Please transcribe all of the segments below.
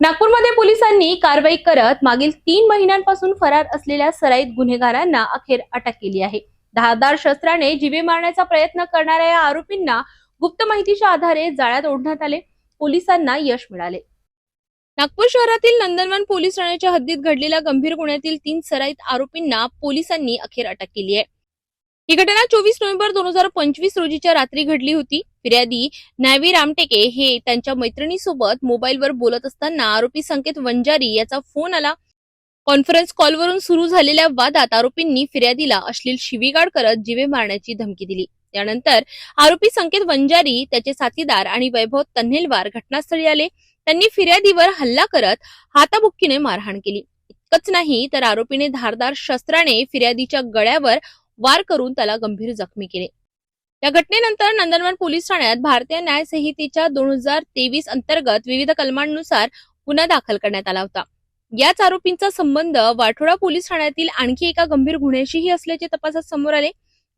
नागपूरमध्ये पोलिसांनी कारवाई करत मागील 3 महिन्यांपासून फरार असलेल्या सराईत गुन्हेगारांना अखेर अटक केली आहे। धारदार शस्त्राने जीवे मारण्याचा प्रयत्न करणाऱ्या या आरोपींना गुप्त माहितीच्या आधारे जाळ्यात ओढण्यात आले। पोलिसांना यश मिळाले। नागपूर शहरातील नंदनवन पोलीस ठाण्याच्या हद्दीत घडलेल्या गंभीर गुन्ह्यातील 3 सराईत आरोपींना पोलिसांनी अखेर अटक केली आहे। ही घटना 24 नोव्हेंबर 2025 रोजीच्या रात्री घडली होती। फिर्यादी न्यावी रामटेके हे त्यांच्या मैत्रिणीसोबत मोबाईलवर बोलत असताना आरोपी संकेत वंजारी याचा फोन आला। कॉन्फरन्स कॉलवरून सुरू झालेल्या वादात आरोपींनी फिर्यादीला अश्लील शिवीगाळ करत जीवे मारण्याची धमकी दिली। त्यानंतर आरोपी संकेत वंजारी, त्याचे साथीदार आणि वैभव तन्नेलवार घटनास्थळी आले। त्यांनी फिर्यादीवर हल्ला करत हाताबुक्कीने मारहाण केली। इतकंच नाही तर आरोपीने धारदार शस्त्राने फिर्यादीच्या गळ्यावर वार करून त्याला गंभीर जखमी केले। या घटनेनंतर नंदनवन पोलीस ठाण्यात भारतीय न्याय संहितेच्या 2023 अंतर्गत विविध कलमांनुसार गुन्हा दाखल करण्यात आला होता। याच आरोपींचा संबंध वाठोडा पोलीस ठाण्यातील आणखी एका गंभीर गुन्ह्याशीही असल्याचे तपासात समोर आले।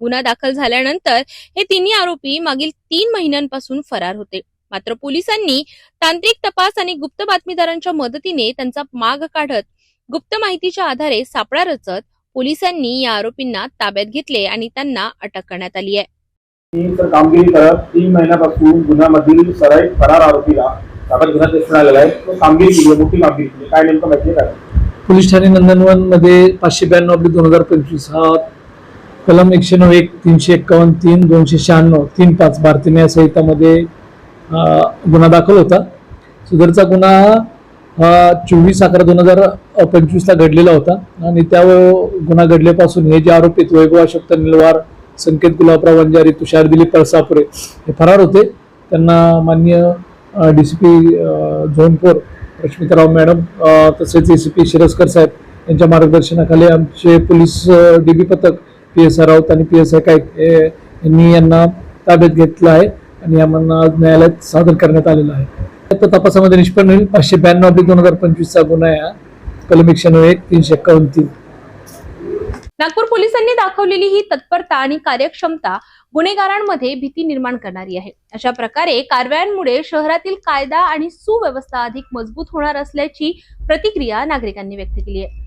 गुन्हा दाखल झाल्यानंतर हे तिन्ही आरोपी मागील 3 महिन्यांपासून फरार होते। मात्र पोलिसांनी तांत्रिक तपास आणि गुप्त बातमीदारांच्या मदतीने त्यांचा माग काढत गुप्त माहितीच्या आधारे सापळा रचत पोलिसांनी या आरोपींना ताब्यात घेतले आणि त्यांना अटक करण्यात आली आहे। कामगिरी करत 3 महिन्यापासून गुन्ह्यामधील सराईत फरार आरोपीला ताब्यात घेण्यात यश मिळालेलं आहे। तो कामगिरी केली, मोठी कामगिरी केली। काय नेमकं माहिती काय? पोलीस ठाणे नंदनवन मध्ये 592/2025 हा कलम 191, 351, 3, 296, 35 भारतीय न्याय संहितामध्ये गुन्हा दाखल होता। सदरचा गुन्हा हा 24/11/2025 ला घडलेला होता आणि त्या गुन्हा घडल्यापासून हे जे आरोपी वैभव अशोक तन्नेलवार, संकेत गुलाबराव वंजारी, तुषार दिलीप पळसापुरे हे फरार होते। त्यांना माननीय डीसीपी झोन 4 रश्मिताराव मॅडम तसेच एसीपी शिरस्कर साहेब यांच्या मार्गदर्शनाखाली आमचे पोलीस डीबी पथक PSI राऊत आणि PSI काईक यांनी यांना ताब्यात घेतलं आहे आणि यांना न्यायालयात सादर करण्यात आलेलं आहे। तपासामध्ये निष्पन्न होईल 592/2025 चा गुन्हा आहे, कलम 191, 351, 3। नागपूर पोलिसांनी दाखवलेली ही तत्परता आणि कार्यक्षमता गुन्हेगारांमध्ये भीती निर्माण करणारी आहे। अशा प्रकारे कारवायांमुळे शहरातील कायदा आणि सुव्यवस्था अधिक मजबूत होणार असल्याची प्रतिक्रिया नागरिकांनी व्यक्त केली आहे।